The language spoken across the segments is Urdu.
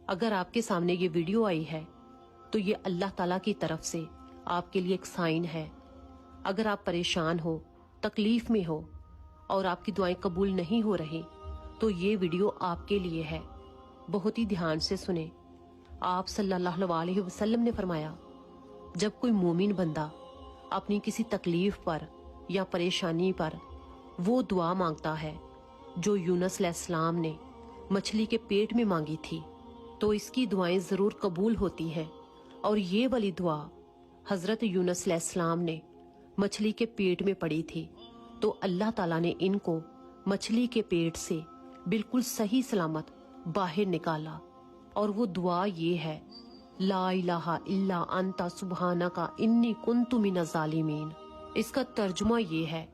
اگر آپ کے سامنے یہ ویڈیو آئی ہے تو یہ اللہ تعالیٰ کی طرف سے آپ کے لیے ایک سائن ہے۔ اگر آپ پریشان ہو، تکلیف میں ہو اور آپ کی دعائیں قبول نہیں ہو رہی تو یہ ویڈیو آپ کے لیے ہے۔ بہت ہی دھیان سے سنیں۔ آپ صلی اللہ علیہ وسلم نے فرمایا، جب کوئی مومن بندہ اپنی کسی تکلیف پر یا پریشانی پر وہ دعا مانگتا ہے جو یونس علیہ السلام نے مچھلی کے پیٹ میں مانگی تھی تو اس کی دعائیں ضرور قبول ہوتی ہیں۔ اور یہ والی دعا حضرت یونس علیہ السلام نے مچھلی کے پیٹ میں پڑی تھی تو اللہ تعالیٰ نے ان کو مچھلی کے پیٹ سے بالکل صحیح سلامت باہر نکالا۔ اور وہ دعا یہ ہے، لا الہ الا انت سبحانک انی کنت من الظالمین۔ اس کا ترجمہ یہ ہے،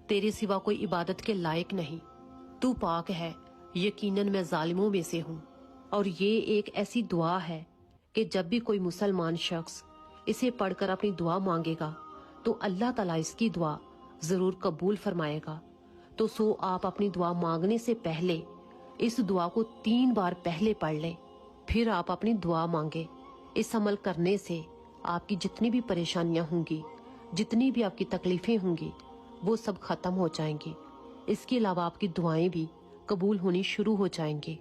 تیرے سوا کوئی عبادت کے لائق نہیں، تو پاک ہے، یقیناً میں ظالموں میں سے ہوں۔ اور یہ ایک ایسی دعا ہے کہ جب بھی کوئی مسلمان شخص اسے پڑھ کر اپنی دعا مانگے گا تو اللہ تعالیٰ اس کی دعا ضرور قبول فرمائے گا۔ تو آپ اپنی دعا مانگنے سے پہلے اس دعا کو 3 بار پہلے پڑھ لیں، پھر آپ اپنی دعا مانگیں۔ اس عمل کرنے سے آپ کی جتنی بھی پریشانیاں ہوں گی، جتنی بھی آپ کی تکلیفیں ہوں گی، وہ سب ختم ہو جائیں گی۔ اس کے علاوہ آپ کی دعائیں بھی قبول ہونی شروع ہو جائیں گی۔